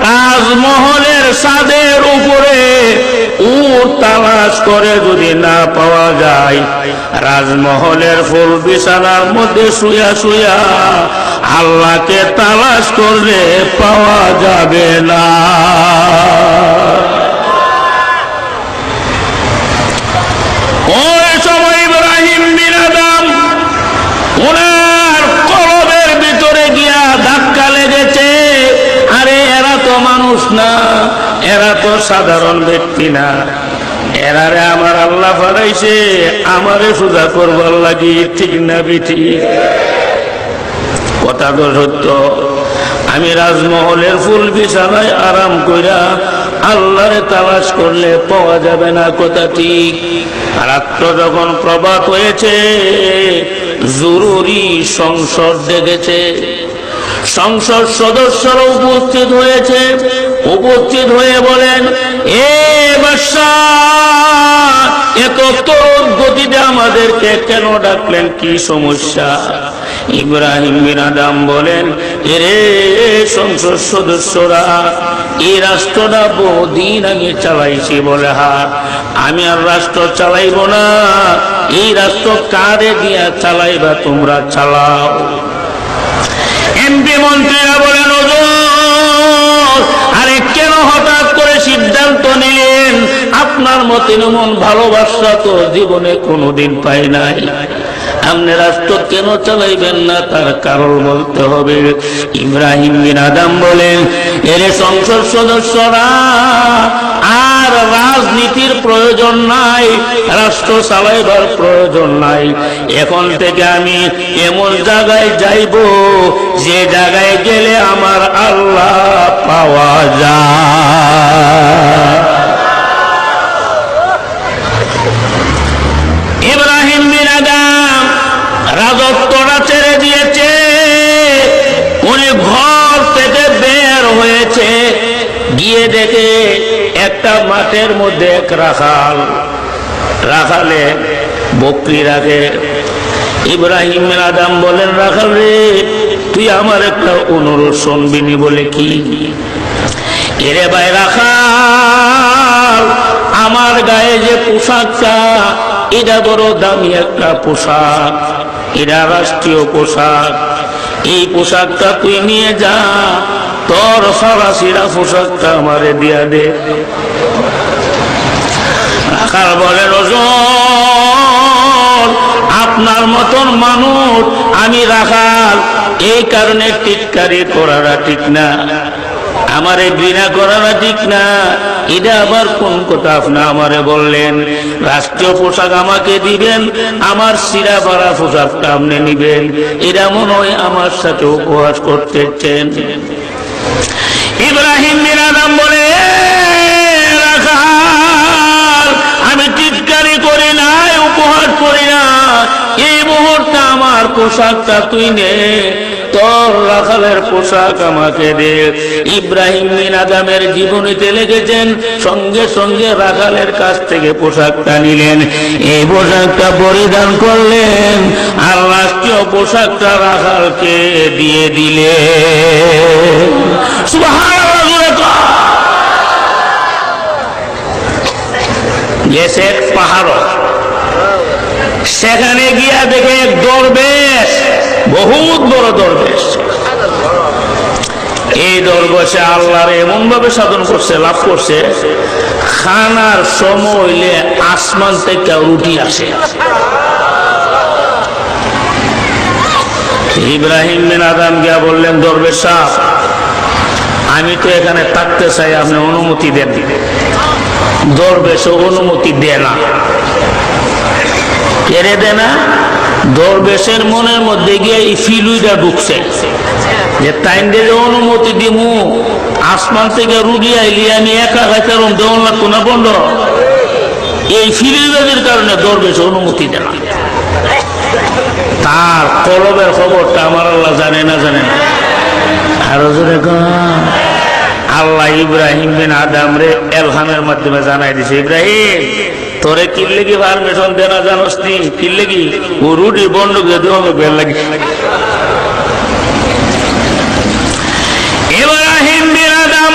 রাজমহলের ছাদের উপরে উট তালাশ করে যদি না পাওয়া যায়, রাজমহলের ফুল বিছানার মধ্যে শুয়া শুয়া আল্লাহকে তালাশ করলে পাওয়া যাবে না। ওই সময় ইব্রাহিম বিন আদম ওনার কলবের ভিতরে গিয়া ধাক্কা লেগেছে, আরে এরা তো মানুষ না, এরা তো সাধারণ ব্যক্তি না, এরারে আমার আল্লাহ ফারাইছে আমারে সোজা করবার লাগি, ঠিক না বিঠি? কথা তো সত্য। আমি রাজমহলের ফুল বিছানায় আরাম কইরা আল্লাহরে তালাশ করলে পাওয়া যাবে না, কথা ঠিক। রাত্র যখন প্রভাত হয়েছে, জরুরি সংসদ ডেকেছে। সংসদ সদস্যরা উপস্থিত হয়েছে। উপস্থিত হয়ে বলেন, এ বাদশাহ, এত তরুণ গতিতে আমাদেরকে কেন ডাকলেন, কি সমস্যা? ইব্রাহিম বিন আদম বলেন, এরে সংসদ সদস্যরা, এই রাষ্ট্রটা বহুদিন আগে চালাইছি। বলে, হ্যাঁ, আমি আর রাষ্ট্র চালাইব না, এই রাষ্ট্র কারে দিয়া চালাইবা, তোমরা চালাও। এমপি মন্ত্রীরা বলেন, হুজুর, আরে কেন হঠাৎ করে সিদ্ধান্ত নিলেন? আপনার মতে এমন ভালোবাসা তো জীবনে কোনোদিন পাই নাই। আপনি রাষ্ট্র কেন চালাইবেন না, তার কারণ বলতে হবে। ইব্রাহিম বিন আদম বলেন, এর সংসদ সদস্যরা, আর রাজনীতির প্রয়োজন নাই, রাষ্ট্র চালাইবার প্রয়োজন নাই। এখন থেকে আমি এমন জায়গায় যাইব যে জায়গায় গেলে আমার আল্লাহ পাওয়া যায়। ইব্রাহিম বিন আদম রাজত্বটা ছেড়ে দিয়েছে। উনি ঘর থেকে বের হয়েছে, গিয়ে দেখে একটা মাঠের মধ্যে এক রাখালে বকরি রাখে। ইব্রাহিম বিন আদম বলেন, রাখাল রে, তুই আমার একটা অনুরোধ শুনবিনি? বলে, কি? এরে ভাই রাখাল, আমার গায়ে যে পোশাকটা, এটা বড় দামি একটা পোশাক, এটা রাষ্ট্রীয় পোশাক। এই পোশাকটা তুই নিয়ে যা, তোর ফরাসিরা পোশাকটা আমারে দিয়া দে। রাখাল বলে, হুজুর, আপনার মতন মানুষ আমি রাখাল, এই কারণে টিটকারি করাটা ঠিক না, আমারে ঘৃণা করাটা ঠিক না। এটা আবার কোন কথা আপনি আমারে বললেন? রাষ্ট্রীয় পোশাক আমাকে দিবেন, আমার সিরা পাড়া পোশাকটা আপনি নিবেন, এটা মনে হয় আমার সাথে উপহাস করতেছেন। ইব্রাহিম বিন আদম বলে, রাখাল, আমি টিটকারি করি না, উপহাস করি না, এই মুহূর্তে আমার পোশাকটা তুই নে, তোর রাখালের পোশাক আমাকে দে। ইব্রাহিম বিন আদমের জীবনীতে লিখেছেন, সঙ্গে সঙ্গে রাখালের কাছ থেকে পোশাকটা নিলেন, এই পোশাকটা পরিধান করলেন, আর রাষ্ট্রীয় পোশাকটা রাখালকে দিয়ে দিলেন। সুবহানাল্লাহ। গেছে এক পাহাড়, সেখানে গিয়া দেখে এক দরবেশ, বহুত বড় দরবেশ। এই দরবেশে আল্লাহর এমন ভাবে সাধন করছে, লাভ করছে, খানার সময় হইলে আসমান থেকে রুটি আসে। ইব্রাহিম বিন আদম গিয়া বললেন, দরবেশ সাহেব, আমি তো এখানে থাকতে চাই, আপনি অনুমতি দেন। দরবেশ অনুমতি দেয় না। কেড়ে দেয় না? দরবেশের মনের মধ্যে গিয়ে এই ফিলুইটা ঢুকছে যে তাইনদের অনুমতি দিমু, আসমান থেকে রুগী আইলি আমি একা খাইতে দেওয়ান লাগতো না বন্ধ। এই ফিলুইবাদের কারণে দরবেশ অনুমতি দেয় না। তার কলবের খবরটা আমার আল্লাহ জানে না, জানে না। আরো জোরে আল্লাহ ইব্রাহিম বিন আদম রে এলহামের মাধ্যমে জানাই দিছে, ইব্রাহিম, তোরে কিনলে কি পারমিশন দেনা জানোস নি? কিনলে কি ও রুটি বন্ধক যেতে হবে বের লাগে। ইব্রাহিম বিন আদম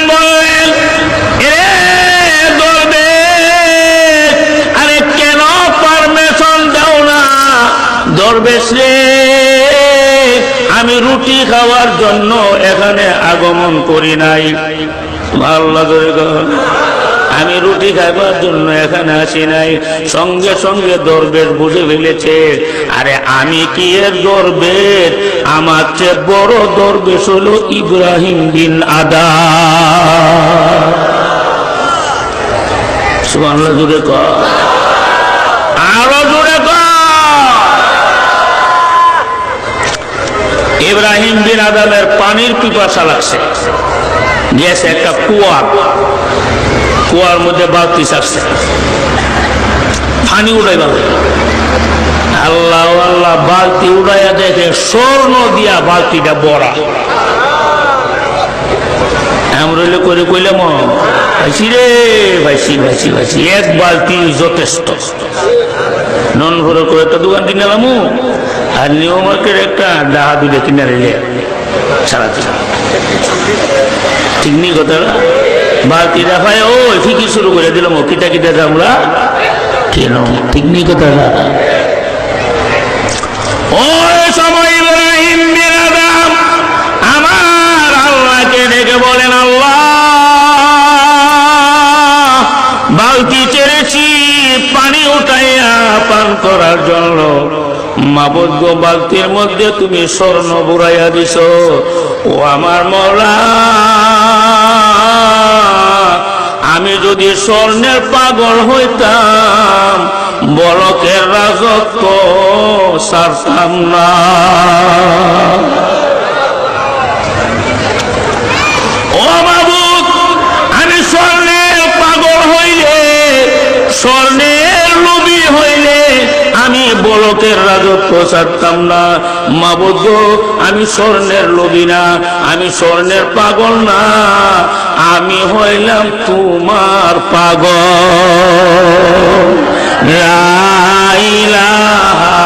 দরবেশ রে, আমি রুটি খাওয়ার জন্য এখানে আগমন করি নাই। আল্লাহ আমি রুটি খাইবার জন্য এখানে আসি নাই। সঙ্গে সঙ্গে দরবেশ বুঝে ফেলেছে, আরে আমি কি এর দরবেশ? আমার চেয়ে বড় দরবেশ হলো ইব্রাহিম বিন আদম। সুবহানাল্লাহ জুড়ে কর, আরো জুড়ে কর। ইব্রাহিম বিন আদমের পানির পিপাসা লাগছে, গেছে একটা কুয়ার মধ্যে বালতি ছাড়ছে, পানি উড়াইবা। আল্লাহ আল্লাহ, বালতি উড়াইয়া দেখে স্বর্ণ দিয়া বালতিটা ভরা। আমরা করে কইলাম, ভাইছি রে, ভাইছি ভাইছি ভাইছি, এক বালতি যথেষ্ট। নন ভরে করে একটা দোকান কিনে এলাম, আর নিউ মার্কেট একটা ডাহা দুলে কিনে নিলে সারাদিন। ঠিক নেই কথাটা? বালতি দেখায় ও ঠিকই শুরু করে দিলাম, ও কিটা কিটা আমরা কেন? ঠিক নেই কথাটা? ওই সময় ইব্রাহিম বিন আদম আমার আল্লাহকে ডেকে বলেন, আল্লাহ বালতি চেড়েছি পানি উঠাইয়া পান করার জন্য, মাবুদ গো বালতির মধ্যে তুমি স্বর্ণ বুড়াইয়া দিছ। ও আমার মওলা, আমি যদি স্বর্ণের পাগল হইতাম বলকের রাজত্ব ছাড়তাম না। ও মাবুদ, আমি স্বর্ণের পাগল হইলে, স্বর্ণের লোভী হইলে আমি বলকের রাজত্ব ছাড়তাম না। মাবুদ গো, আমি স্বর্ণের লোভী না, আমি স্বর্ণের পাগল না, আমি হইলাম তোমার পাগল। লা ইলাহা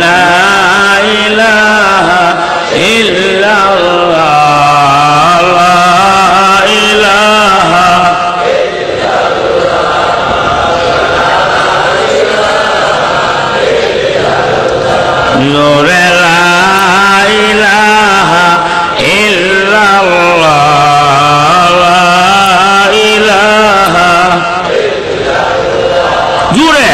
লা ইলাহা ইল্লাল্লাহ, লা ইলাহা জোরে লা ইলাহা ইল্লাল্লাহ, লা ইলাহা জোরে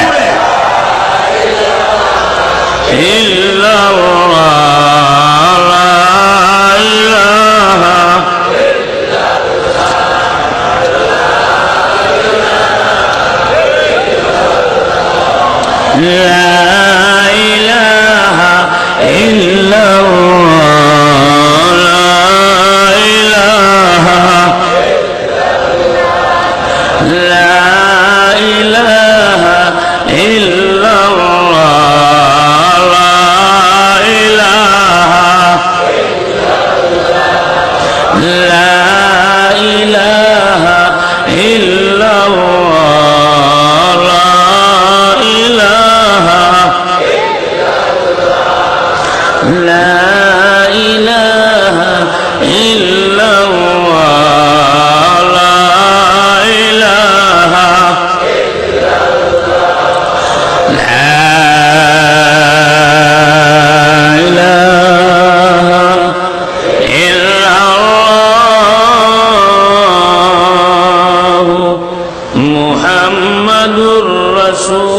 ইল্লাল্লাহ, লা ইলাহা লা ইলাহা ইল্লাল্লাহ, লা ইলাহা লা ইলাহা ইল্লাল্লাহ, লা ইলাহা লা ইলাহা ইল্লাল্লাহ, লা ইলাহা লা ইলাহা ইল্লাল্লাহ, লা ইলাহা মুহাম্মাদুর রাসূলুল্লাহ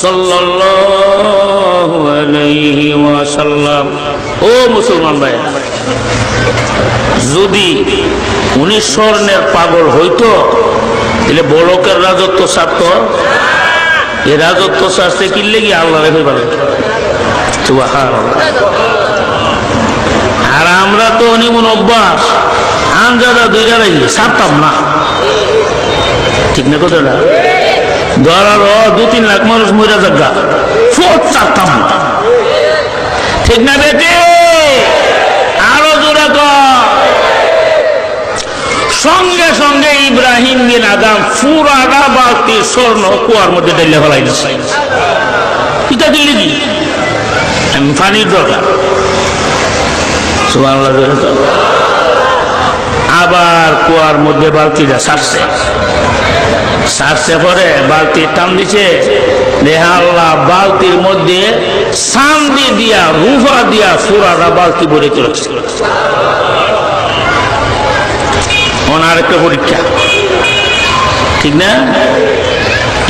সাল্লাল্লাহু আলাইহি ওয়াসাল্লাম। ও মুসলমান ভাই, যদি উনি স্বর্ণের পাগল হইতো তাহলে বড়কের রাজত্ব ছাড়ত। এই রাজত্ব ছাড়তে কি লেগে আল্লাহ রেখে পারে। আর আমরা তো নিমন অভ্যাস, আনজাদা দুইটা রাখি ছাড়তাম না। ঠিক না কথাটা? ধরার 2-3 লাখ মানুষ মরে যাগা, ফোট ছাড়তাম না। ঠিক না বেটে? আরো জোরে কর। সঙ্গে সঙ্গে ইব্রাহিম বিন আদম পুরাটা বালতি স্বর্ণ কুয়ার মধ্যে ঢেলে ফেলাই না। এটা দিল্লি কি পানির দরকার। আবার কুয়ার মধ্যে বালতিটা ছাড়ছে, সারছে পরে বালতি টান দিছে, দেহা আল্লাহ বালতির মধ্যে চান্দি দিয়া রূপা দিয়া সুরারা বালতি ভরে চলেছে। ওনার একটা পরীক্ষা, ঠিক না?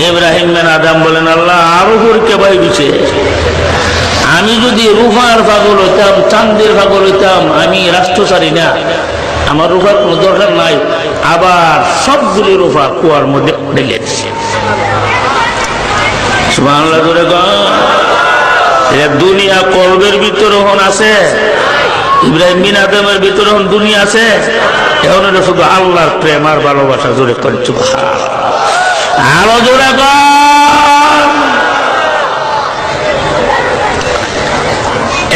ইব্রাহিম বিন আদম বলেন, আল্লাহ আরো পরীক্ষা পাইছে, আমি যদি রূপার পাগল হইতাম, চান্দের পাগল হইতাম, আমি রাষ্ট্র ছাড়ি না, আমার রূপার কোনো দরকার নাই। আবার সবগুলি রূপা কুয়ার মধ্যে ঢেলে দিচ্ছে। সুবহানাল্লাহ জোরে কও। দুনিয়া কলবের ভিতরে হন আছে, ইব্রাহিম বিন আদমের ভিতরে হন দুনিয়া আছে, এখন এটা শুধু আল্লাহর প্রেম আর ভালোবাসা। জোরে কর সুবহানাল্লাহ, আরো জোরে কর।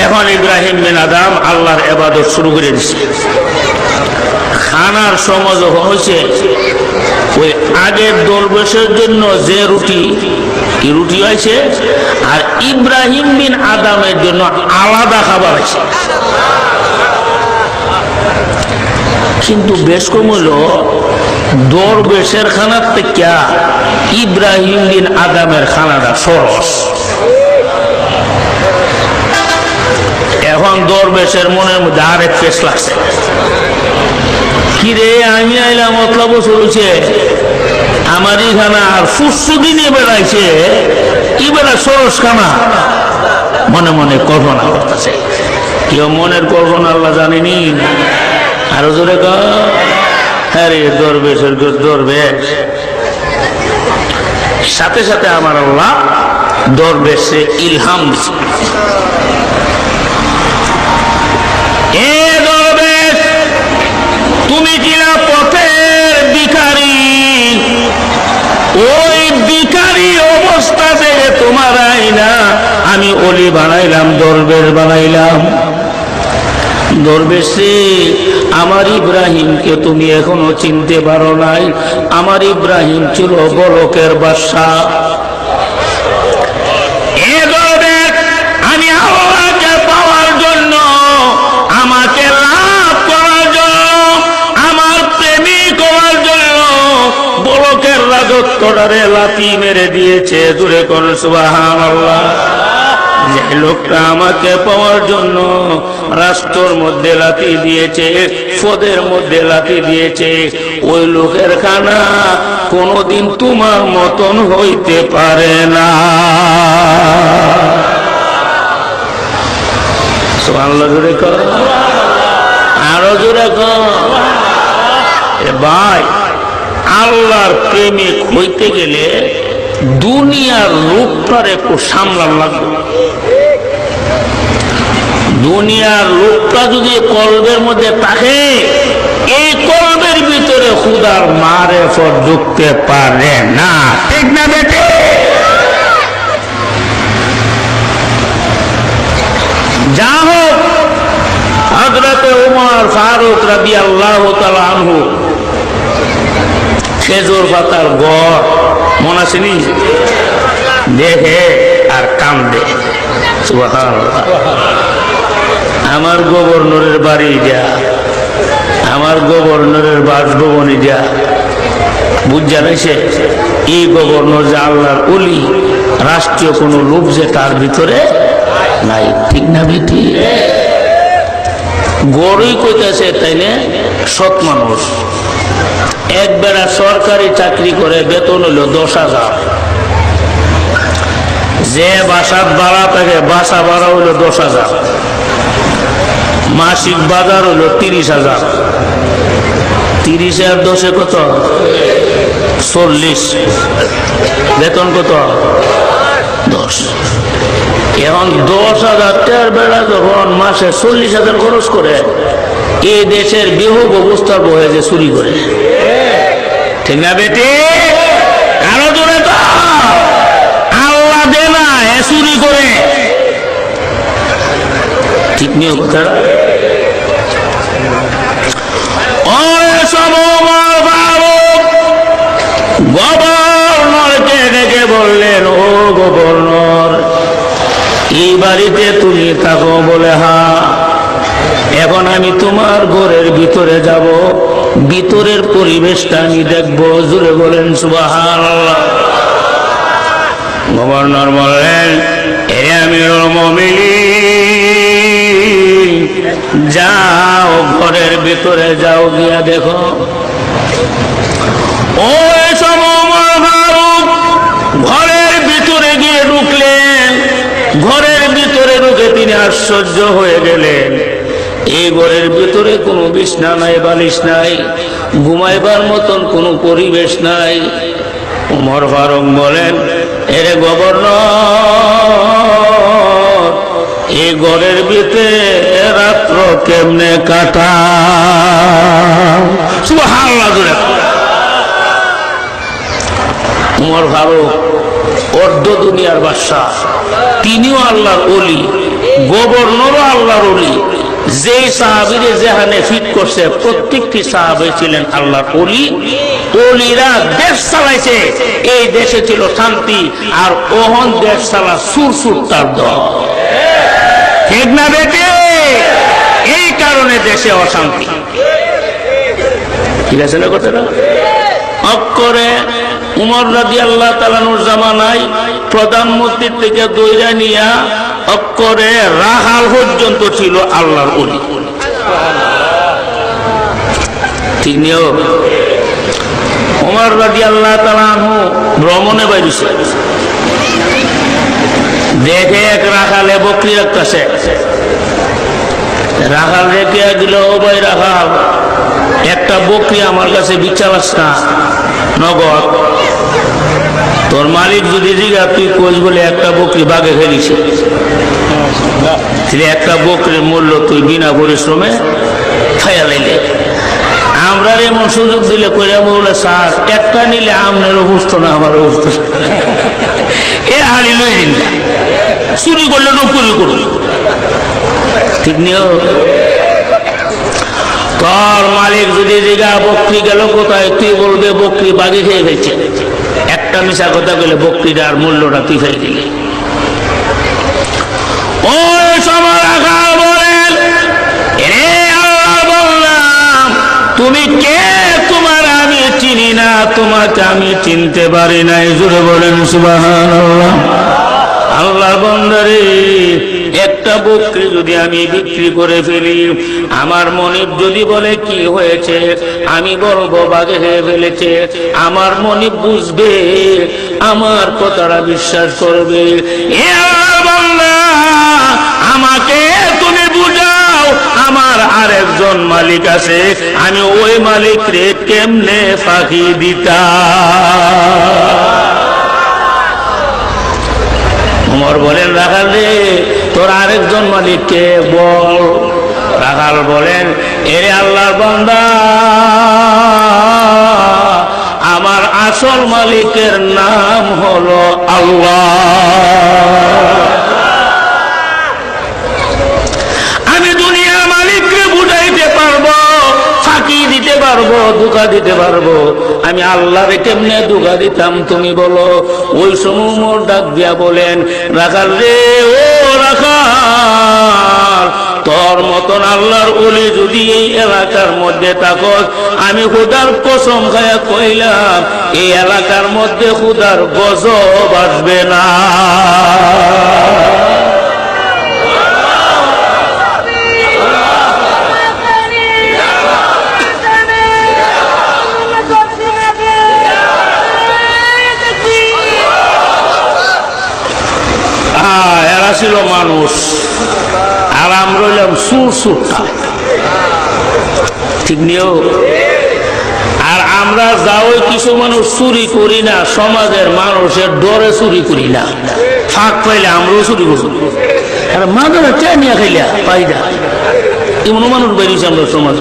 এখন ইব্রাহিম বিন আদম আল্লাহর ইবাদত শুরু করে দিচ্ছে। খানার সময় যখন হয়েছে, ওই আগের দরবেশের জন্য যে রুটি হয়েছে, আর ইব্রাহিম বিন আদমের জন্য আলাদা খাবার আছে। কিন্তু বেশ কম হইল, দরবেশের খানার থেকে ইব্রাহিম বিন আদমের খানাটা সরস। এখন দরবেশের মনের মধ্যে আরেক পেশ লাগছে, কিরে আমি আইলাম অতলা বছর হয়েছে, আমারই খানা আর সুস্থ দিনে বেড়াইছে, কি বেড়া সরস খানা। মনে মনে কল্পনা করতেছে, কেউ মনের কল্পনা আল্লাহ জানেনি। আরো জোরে কর। হ্যাঁ রে, দরবেশের দরবেশ। সাথে সাথে আমার আল্লাহ দরবেশে ইলহাম দিচ্ছে, এ দরবেশ, তুমি কিনা পথের ভিখারি, ওই ভিখারি অবস্থা থেকে তোমার আইনা আমি অলি বানাইলাম, দরবেশ বানাইলাম। দরবেশে, আমার ইব্রাহিমকে তুমি এখনো চিনতে পারো নাই। আমার ইব্রাহিম ছিল বলকের বাদশা। আমি আল্লাহকে পাওয়ার জন্য, আমাকে লাভ করার জন্য, আমার প্রেমিক হওয়ার জন্য বলকের রাজত্বটারে লাথি মেরে দিয়েছে। জোরে কোন সুবহানাল্লাহ। যে লোকটা আমাকে পাওয়ার জন্য রাষ্ট্রের মধ্যে লাথি দিয়েছে, পদের মধ্যে লাথি দিয়েছে, ওই লোকের খানা কোনদিন তোমার মতন হইতে পারে না। সুবহানাল্লাহ জোরে কর, আরো জোরে কর। ভাই, আল্লাহর প্রেমিক হইতে গেলে দুনিয়ার লোকটার একটু সামলান লাগবে। দুনিয়ার লোকটা যদি কলবের মধ্যে থাকে, এই কলবের ভিতরে খুদার মারেফত ঢুকতে পারে না, ঠিক না বেটে? যা হোক, হযরত ওমর ফারুক রাদিয়াল্লাহু তাআলা আনহু খেজুর পাতার গড় মনে আসেনি, দেখে আর কান্দে। সুবহানাল্লাহ। আমার গভর্নরের বাড়ি যা, আমার গভর্নরের বাসভবনে যা, বুঝ জানাইছে এই গভর্নর যে আল্লাহর ওলি, রাষ্ট্রীয় কোনো লোক যে তার ভিতরে নাই, ঠিক না বেটি? গড়ই কইতেছে, তাই না? সৎ মানুষ, একবেলা সরকারি চাকরি করে, বেতন হইল 10,000। যে বাসার ভাড়া থাকে, বাসা ভাড়া হইল 10,000, মাসিক বাজার হইল 30,000। 30 আর 10 কত? 40। বেতন কত? 10। এখন 10,000 টাকার বেড়া যখন মাসে 40,000 খরচ করে, এই দেশের বিহুব অবস্থা বয়ে যে চুরি করে, ঠিক না বেটি? কারো জোরে তো আল্লাহ দে না, এ চুরি করে, ঠিক নিয়ে কথাটা। গভর্নরকে ডেকে বললেন, ও গভর্নর, এই বাড়িতে তুমি থাকো? বলে হ্যাঁ। এখন আমি তোমার ঘরের ভিতরে যাব, ভিতরের পরিবেশটা আমি দেখবো। জোরে বলেন সুবহানাল্লাহ। গভর্নর বললেন, হে আমিরুল মুমিনিন, যাও ঘরের ভিতরে যাও, গিয়া দেখো। ওই সব ওমর ফারুক ঘরের ভিতরে গিয়ে ঢুকলেন। ঘরের ভিতরে ঢুকে তিনি আশ্চর্য হয়ে গেলেন। এই ঘরের ভিতরে কোনো বিছনা নাই, বালিশ নাই, ঘুমাইবার মতন কোনো পরিবেশ নাই। ওমর ফারুক বলেন, এরে গভর্নর, এই ঘরের ভিতরে রাত্র কেমনে কাটা? সুবহানাল্লাহ। ওমর ফারুক অর্ধ দুনিয়ার বাদশা, তিনিও আল্লাহর ওলি, গভর্নরও আল্লাহর ওলি। যে সাহাবীরে যেখানে ফিট করছে প্রত্যেকটি সাহাবী ছিলেন আল্লাহর ওলি। ওলিরা দেশ চালাইছে, এই দেশে ছিল শান্তি, আর ওহন দেশ চালা সুরসুরতার দল। ঠিক না বেটে? এই কারণে দেশে অশান্তি। ঠিক আছে না কথাটা? অক্ষরে উমর রাদিয়াল্লাহু তাআলা আনহুর জামানায় প্রধানমন্ত্রী থেকে দইরা নিয়া অক্ষরে রাহাল পর্যন্ত ছিল আল্লাহর ওলি। তিনিও উমর রাদিয়াল্লাহু তাআলা আনহু ভ্রমণে বাইরেছে, দেখে এক রাখালে বকরি রাখতেছে। রাখাল রেখে দিল, ও ভাই রাখাল, একটা বকরি আমার কাছে বিচারাস না নগদ। তোর মালিক যদি জিগা তুই কোচ বলে একটা বকরি বাগে ফেলিস, একটা বকরির মূল্য তুই বিনা পরিশ্রমে খাইয়া লাইলে। আমরা এমন সুযোগ দিলে কইরা বলে, স্যার একটা নিলে আপনার অবস্থা না আমার অবস্থা, এ হারি লই দিন, চুরি করলে নকুরি করুন। ঠিক নিও? তোর মালিক যদি জিগা বকরি গেল কোথায়, তুই বলবে বকরি বাগে খেয়ে ফেলছে। একটা মিশা কথা বলে বকরিটার মূল্যটা তুই ফেলে দিলে। ওই সময় রাখাল বলেন, রে আল্লাহ বললাম, তুমি কে? তোমার আমি চিনি না, তোমাকে আমি চিনতে পারি নাই। জোরে বলেন সুবহানাল্লাহ। আল্লাহর বান্দারে, একটা বকরি যদি আমি বিক্রি করে ফেলি, আমার মনিব যদি বলে কি হয়েছে, আমি বলবো বাগে হয়ে ফেলেছে, আমার মনিব বুঝবে, আমার কথাটা বিশ্বাস করবে। এ আল্লাহর বান্দা, আমাকে তুমি বুঝাও, আমার আরেকজন মালিক আছে, আমি ওই মালিক রে কেমনে ফাঁকি দিতাম। ওমর বলেন, রাখাল রে, তোর আরেকজন মালিককে বল। রাখাল বলেন, এরে আল্লাহর বান্দা, আমার আসল মালিকের নাম হলো আল্লাহ। আমি দুনিয়ার মালিককে বুঝাইতে পারবো, ফাঁকি দিতে পারবো, ধোঁকা দিতে পারবো, আমি আল্লাহরে কেমনে ধোঁকা দিতাম তুমি বলো। ওই সময় ওমর ডাক দিয়া বলেন, রাখাল রে, ও রাখাল, তোর মতন আল্লাহর ওলি যদি এই এলাকার মধ্যে থাকস, আমি খোদার কসম খায়া কইলাম, এই এলাকার মধ্যে খোদার গজব আসবে না। এরা ছিল মানুষ, আর আমরা হইলাম সুরসুরটা। ঠিক নিও? আর আমরা যাও কিছু মানুষ চুরি করি না, সমাজের মানুষের ডরে চুরি করি না, ফাঁক পাইলে আমরাও চুরি করছি। আর মাঝে চাইনিয়া খাইলা পাইদা এমন মানুষ বেরিয়েছে আমরা সমাজ।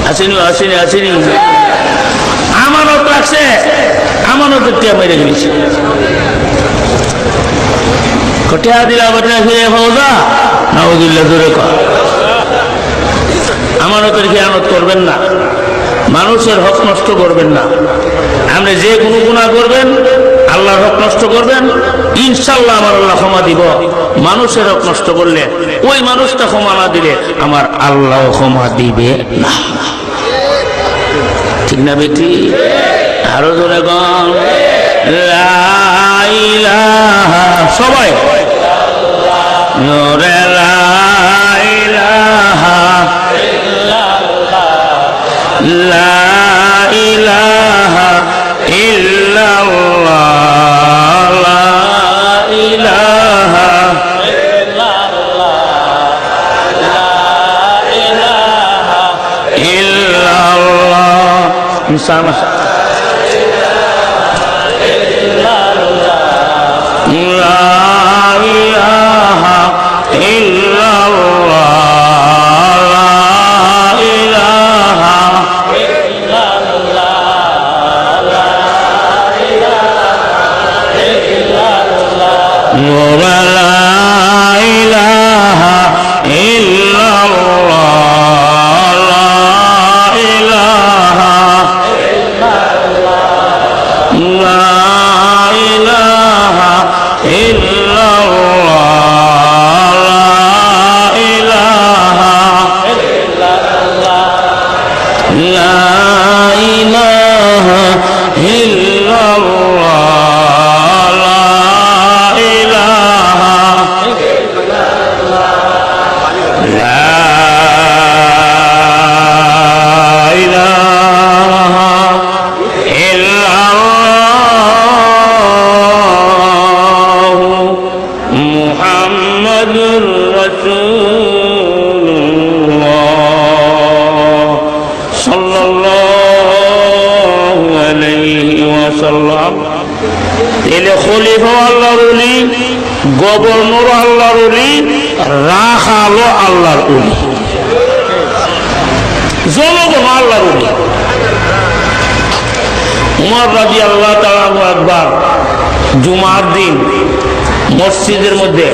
আসেনি আসেনি আসেনি, আমানত রাখছে, আমানতের টিয়া মেরে গেছে। কটিয়া দিলা বটে ফিরে ফৌজা নাউযুবিল্লাহ, জোরে কর। আমানতের খেয়ানত করবেন না, মানুষের হক নষ্ট করবেন না। আপনি যে কোনো গুনাহ করবেন আল্লাহর হক নষ্ট করবেন, ইনশাআল্লাহ আমার আল্লাহ ক্ষমা দিব। মানুষের হক নষ্ট করলে ওই মানুষটা ক্ষমা না দিলে আমার আল্লাহ ক্ষমা দিবে না। ঠিক না বেটি? আরো জোরে গান, লা ইলাহা, সবাই জোরে, লা ইলাহা ইল্লাল্লাহ, লা ইলাহা ইল্লাল্লাহ, লা ইলাহা ইল্লাল্লাহ। ইনসান গভর্নর আল্লাহর ওলি, রাখালো আল্লাহর ওলি, জনগণ আল্লাহর ওলি। উমর রাদিয়াল্লাহু তাআলা একবার জুমার দিন মসজিদের মধ্যে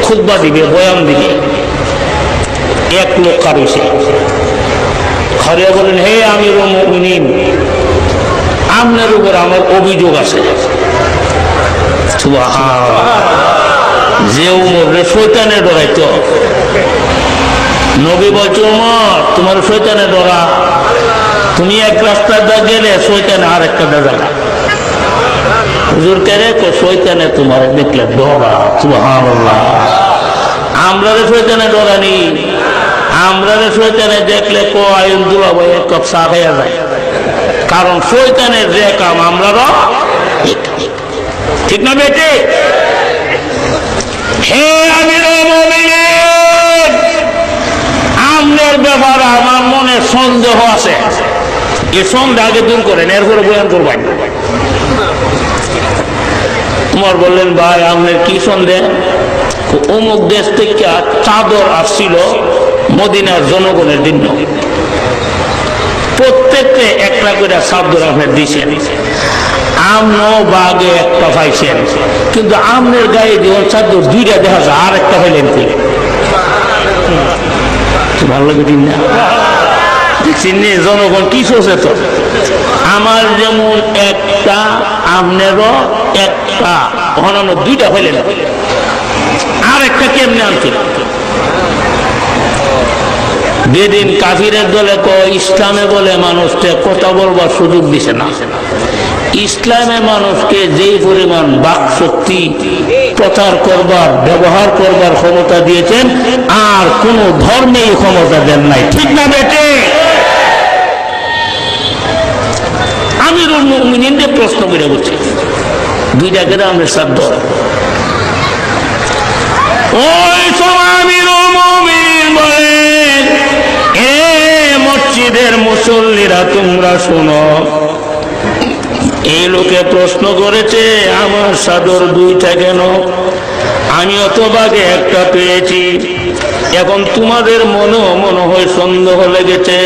খুতবা দিবে, বয়ান দিবে। এক লোক কারুছে খারিয়া বলেন, হে আমিরুল মুমিনিন, আপনার উপর আমার অভিযোগ আছে। যে উমরে শয়তানে ডরাইতো, নবী বলছে উমর তোমার শয়তানে ডরা, তুমি এক রাস্তা গেলে শয়তানে আর একটা দাদা হুজুর কেরে শয়তানে তোমার দেখলে ডরা। সুবহানাল্লাহ। আমরা শয়তানে ডরানি, আমরা শয়তানে দেখলে আইন দুলাবো এক কাপ চা খাইয়া যায়, কারণ শয়তানের যে কাম আমরাও ঠিক না বেটে? হে আমিরুল মুমিনিন, আপনার ব্যাপারে আমার মনে সন্দেহ আছে, এই সন্দেহ আগে দূর করেন, এরপরে বয়ান করবেন। উমর বললেন, ভাই আপনার কি সন্দেহ? অমুক দেশ থেকে চাদর আসছিল মদিনার জনগণের জন্য, প্রত্যেককে একটা করে চাদর আপনার দিয়েছেন, আমরাও বাগে একটা পাইছেন, কিন্তু আমনের গায়ে দিয়ে চাদর দুইটা দেখা যায়, আর একটা পাইলেন কি? ভালো লাগে দিন না? চিনি জনগণ কি সচেতন। আমার যেমন একটা, আমনেরও একটা, অন্যান্য দুইটা পাইলেন, আর একটা কেমনে আনছে? যেদিন কাফিরের দলে ইসলামে বলে মানুষকে কথা বলবার সুযোগ দিছে না, ইসলামে মানুষকে যেই পরিমাণ বাক শক্তি প্রচার করবার, ব্যবহার করবার ক্ষমতা দিয়েছেন, আর কোন ধর্মেই ক্ষমতা দেন নাই। ঠিক না বেটে? আমিরুল মুমিনিনকে প্রশ্ন করে বলছি, দুইটা গ্রামের সাধ্য, ওই সময় আমিরুল মুমিনিন বলেন, এ মসজিদের মুসল্লিরা তোমরা শোনো, এই লোকে প্রশ্ন করেছে আমার চাদর দুইটা কেন, আমি অত ভাগে একটা পেয়েছি, এখন তোমাদের মনে হয় সন্দেহ লেগেছে,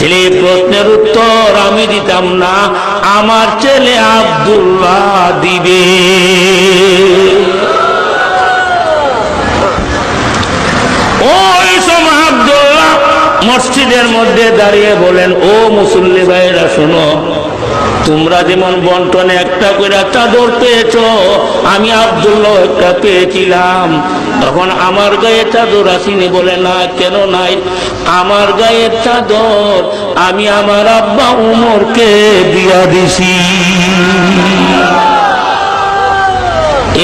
এই প্রশ্নের উত্তর আমি দিতাম না, আমার ছেলে আব্দুল্লাহ দিবে। ওই সময় আব্দুল্লাহ মসজিদের মধ্যে দাঁড়িয়ে বলেন, ও মুসল্লি ভাইরা শোনো, তোমরা যেমন বন্টনে একটা করে চাদর পেয়েছ, আমি আব্দুল্লাহ একটা পেয়েছিলাম। তখন আমার গায়ে চাদর আসেনি বলে, না কেন নাই? আমার গায়ের চাদর আমি আমার আব্বা উমরকে দিয়া দিছি,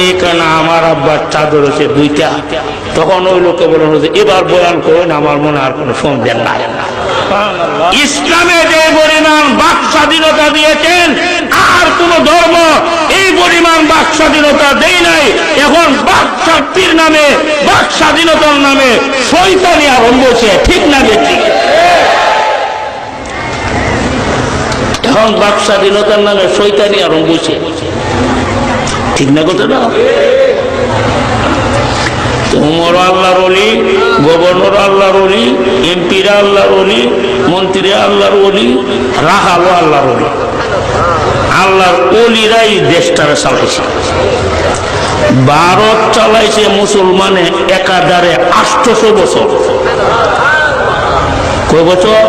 এই কারণে আমার আব্বার চাদর হচ্ছে দুইটা। তখন ওই লোকে বলে, এবার বয়ান করেন, আমার মনে আর কোনো সন্দেহ নাই। ইসলামে যে পরিমাণ বাক স্বাধীনতা দিয়েছেন, আর কোন ধর্ম এই পরিমাণ বাক স্বাধীনতা দেয় নাই। এখন বাক শক্তির নামে, বাক স্বাধীনতার নামে শয়তানি আরম্ভ হয়েছে, ঠিক না বেশি? এখন বাক স্বাধীনতার নামে শয়তানি আরম্ভ হয়েছে, ঠিক না কথা না? উমর আল্লাহর ওলি, গভর্নর আল্লাহর ওলি, এমপিরা আল্লাহর ওলি, মন্ত্রীরা আল্লাহর ওলি, রাখালও আল্লাহর ওলি। আল্লাহর ওলিরাই দেশটারে চালাইছে। ভারত চালাইছে মুসলমানে একাধারে 800 বছর। কয় বছর?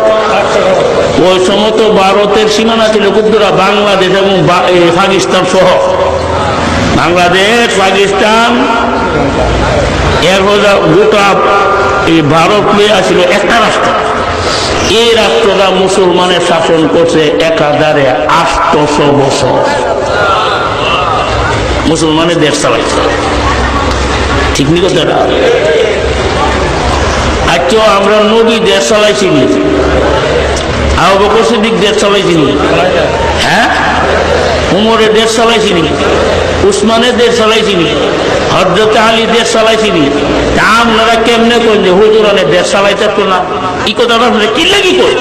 ওই সময় তো ভারতের সীমানা ছিল কুদ্দুরা, বাংলাদেশ এবং পাকিস্তান সহ। বাংলাদেশ, পাকিস্তান এর গোটা এই ভারত নিয়ে আসছিল একটা রাষ্ট্র। এই রাষ্ট্রটা মুসলমানের শাসন করছে একাধারে 800 বছর। মুসলমানের দেশ চালাইছে, ঠিক নি কথাটা? আজকে আমরা নবী দেশ চালাইছি, আবু বকর সিদ্দিক দেশ চালাইছি, হ্যাঁ? উমরের দেশ চালাইছি, উসমানের দেশ চালাইছি, হযরত আলী দেশ চালাইছি। তা আপনারা কেমনে করেন যে হুজুরানের দেশ চালাইতে তো না? এই কথাটা কি লাগি করে?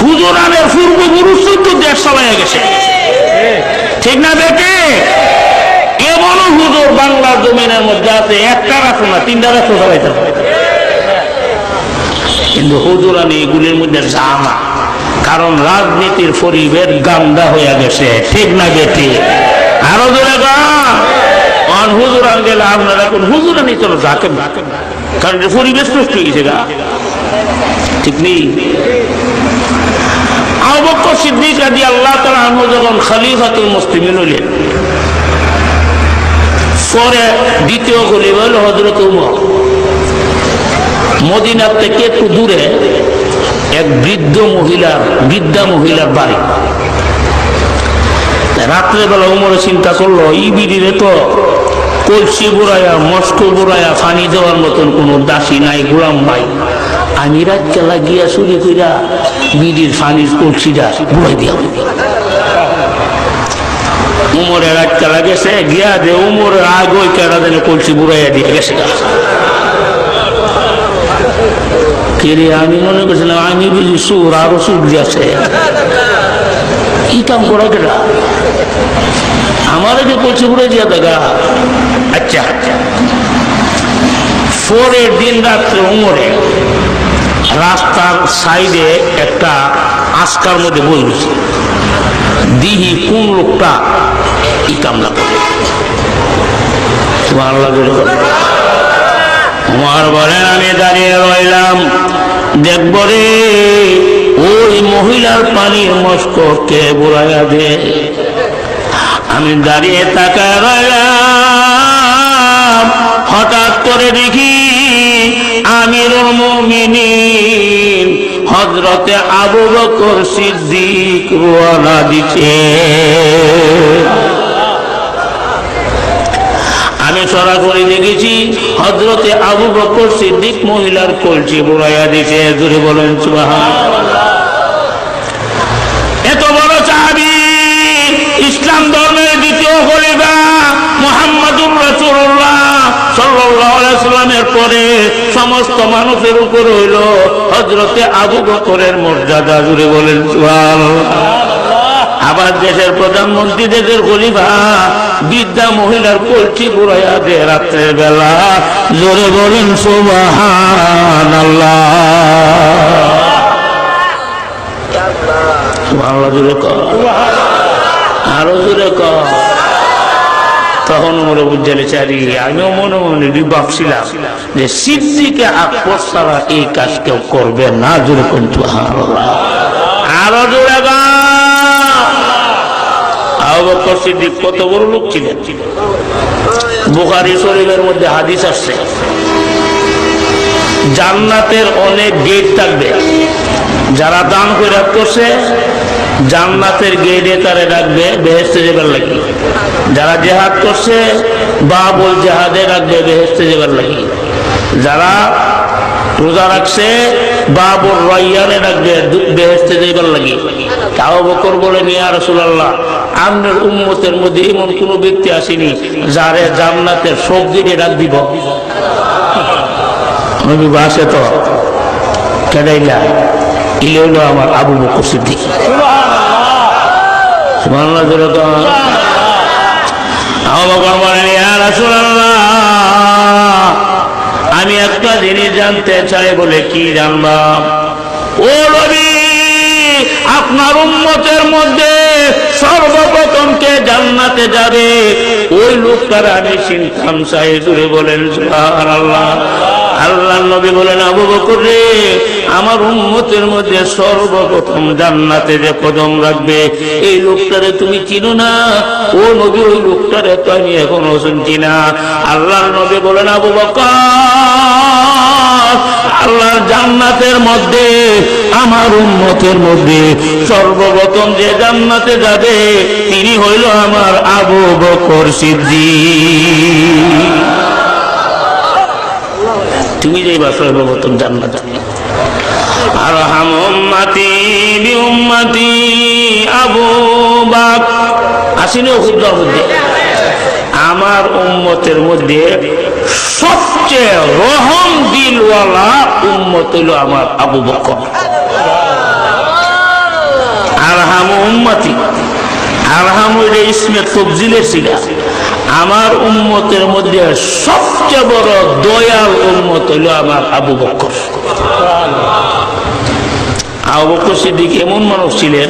হুজুরানের পূর্বপুরুষ তো দেশ চালাইয়া গেছে, ঠিক না বেটে? এমনও হুজুর বাংলার জমিনের মধ্যে আছে, একটা রাখো না, 3টা রাখো চালাইতে, কিন্তু হুজুরানি এগুলির মধ্যে যা না। কারণ রাজনীতির পরিবেশ গান্দা হয়ে গেছে, ঠিক না বেটি? আরো জোরে গান হুজুরান গেলে আপনারা এখন হুজুরানি চলো যাকে, কারণ পরিবেশ নষ্ট হয়ে গেছে গা, ঠিক নেই? আবু বকর সিদ্দিক রাদিয়াল্লাহু তাআলা আনহু যখন খলিফাতুল মুসলিমিন হলেন, পরে দ্বিতীয় খলিফা হল হযরত উমর। মদিনা থেকে একটু দূরে এক বৃদ্ধা মহিলার বাড়ি। রাত্রেবেলা উমরে চিন্তা করলো, এই বিড়িরে তো কলসি বুড়াইয়া, মস্কো বুড়াইয়া পানি দেওয়ার মতন কোনো দাসী নাই, গোলাম নাই। আমি রাতকেলা গিয়া চুরি কইরা বিড়ির পানির কলসিটা বুড়াই দিয়া। উমরে রাতকেলা গেছে, গিয়া দে উমরের আগ ওই কেডা যেন কলসি বুড়াইয়া দিয়ে গেছে। কেরে আমি মনে করছিলাম আমি বুঝি সুর, আরো সুর দিয়েছে। কি কাম করা কেটা? আমার যে কলসি বুড়াই দিয়া দেখা। আচ্ছা, পরের দিন রাত্রে উমরে রাস্তার সাইডে একটা আস্কার মধ্যে বসেছে, দিহি কোন লোকটা ই কামলা করে। তোমার উমর বলেন, আমি দাঁড়িয়ে রইলাম, দেখব রে ওই মহিলার পানির মস্কো কে বুড়াইয়া দে। আমি দাঁড়িয়ে তাকায় রইলাম, হঠাৎ করে দেখি আমিরুল মুমিনিন হযরতে আবু বকর সিদ্দিক রওনা দিতে। আমি সরাসরি দেখেছি হযরতে আবু বকর সিদ্দিক মহিলার কলসি বুড়াইয়া দিতে। জোরে বলেন সুবহানাল্লাহ। এত বড় সাহাবী, ইসলাম ধর্মের দ্বিতীয় খলিফা মুহাম্মদুর রাসূলুল্লাহ সাল্লাল্লাহু আলাইহি ওয়াসাল্লামের পরে সমস্ত মানুষের উপর হইল হযরতে আবু বকরের মর্যাদা। জোরে বলেন সুবহানাল্লাহ। আবার দেশের প্রধানমন্ত্রী, দেশের খলিফা বৃদ্ধা মহিলার কলসি বুড়াইয়া দে রাত্রের বেলা। জোরে বলেন সুবহানাল্লাহ। জোরে কর, আরো জোরে কর। তখন মনে বুঝালে চারি, আমিও মনে মনে ভাবছিলাম যে সিদ্দিকে আকবর ছাড়া এই কাজ কেউ করবে না। জোরে কোন সুবহানাল্লাহ। আরো জোরে আবু বকর সিদ্দিক কত বড় লোক ছিলেন। বুখারী শরীফের মধ্যে হাদিস আসছে, জান্নাতের অনেক গেট থাকবে, যারা দান খয়রাত করছে জান্নাতের গেটে তারে রাখবে বেহেশতে যাবার লাগি, যারা জিহাদ করছে বাবুল জিহাদে রাখবে বেহেশতে যাবার লাগি, যারা রোজা রাখছে বাবুর রায়্যানে রাখবে বেহেশতে যাবার লাগি। আবু বকর বলেন, ইয়া রাসূলুল্লাহ, আপনার উম্মতের মধ্যে এমন কোন ব্যক্তি আসেনি যারে জান্নাতের সব দিকে ডাক দিব। নবী বাসে তো কেডাইলা ইলে হইল আমার আবু বকর সিদ্দিক। সুবহানাল্লাহ। আবু বকর বলেন, ইয়া রাসূলুল্লাহ, আমি একটা জিনিস জানতে চাই। বলে, কি জানবা? ও নবী, আপনার উম্মতের মধ্যে সর্বপ্রথম কে জান্নাতে যাবে ওই লোকটার আমি চিনতাম চাই। জুড়ে বলেন সুবহানাল্লাহ। আল্লাহর নবী বলেন, আবু বকর রে, আমার উম্মতের মধ্যে সর্বপ্রথম জান্নাতে যে কদম রাখবে এই লোকটারে তুমি চিনো না? ও নবী, ওই লোকটারে তো আমি এখনো চিনছি না। আল্লাহর নবী বলেন, আবু বকর, আল্লাহর জান্নাতের মধ্যে আমার উম্মতের মধ্যে সর্বপ্রথম যে জান্নাতে যাবে তিনি হইল আমার আবু বকর সিদ্দিক। তুমি যাইবা সর্বপ্রথম জান্নাতে। আর হাম উম্মতি বি উম্মতি আবু বকর আসিনি খুদবার মধ্যে, আমার উম্মতের মধ্যে সবচেয়ে রহম দিলওয়ালা উম্মত হইল আমার আবু বকর। আরহাম উম্মতি, আরহাম হইল ইসমে তফজিলের সিগা। আমার উম্মতের মধ্যে সবচেয়ে বড় দয়াল উম্মত হইল আমার আবু বকর। আবু বকর সিদ্দিক এমন মানুষ ছিলেন,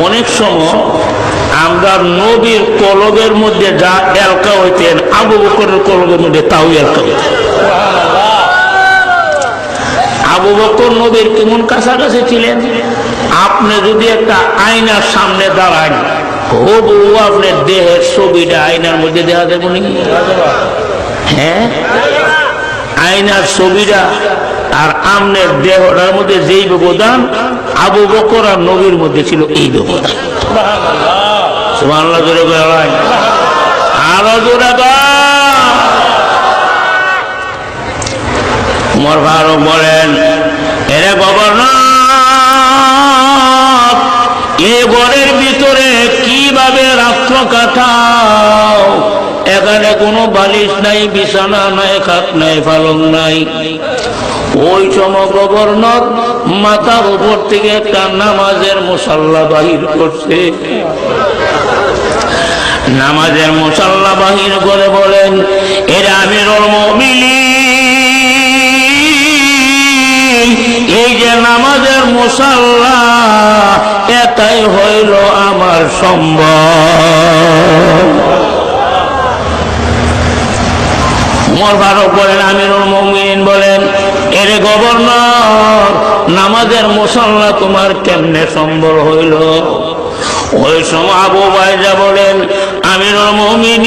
অনেক সময় আমরা নবীর কলবের মধ্যে যা এলকা হইতেন আবু বকরের কলবের মধ্যে তাও এলকা হইতেন। আবু বকর নবীর কেমন কাছাকাছি ছিলেন, আপনি যদি একটা আয়নার সামনে দাঁড়ান হবু আপনার দেহের ছবিটা আয়নার মধ্যে দেখা যাবে নাকি? হ্যাঁ, আয়নার ছবিটা আর আমনের দেহটার মধ্যে যেই ব্যবধান আবু বকর আর নবীর মধ্যে ছিল এই ব্যবধান। সুবহানাল্লাহ। জোরে বলেন, আরো জোরে বলেন। ওমর ফারুক বলেন, এরে গভর্নর, এ ঘরের ভিতরে কিভাবে রাত্র কাটাও? এখানে কোনো বালিশ নাই, বিছানা নাই, খাট নাই, পালং নাই। ওই সময় গভর্নর মাথার উপর থেকে একটা নামাজের মুসাল্লা বাহির করছে। নামাজের মুসাল্লা বাহির করে বলেন, এরা আমিরুল মুমিনিন, এই যে নামাজের মুসাল্লা এটাই হইল আমার সম্ভব। ওমর ফারুক বলেন, আমিরুল মুমিনিন বলেন, এরে গভর্নর, নামাজের মুসাল্লা তোমার কেমনে সম্ভব হইল? ওই সময় আবু উবাইদা বলেন, আমিরুল মুমিনিন,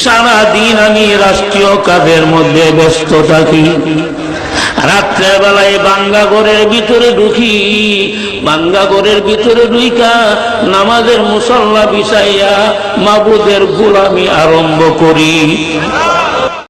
সারাদিন আমি রাষ্ট্রীয় কাজের মধ্যে ব্যস্ত থাকি, রাত্রের বেলায় বাঙ্গা ঘরের ভিতরে ঢুকি, বাঙ্গা ঘরের ভিতরে ঢুইকা নামাজের মুসাল্লা বিছাইয়া মাবুদের গোলামি আরম্ভ করি।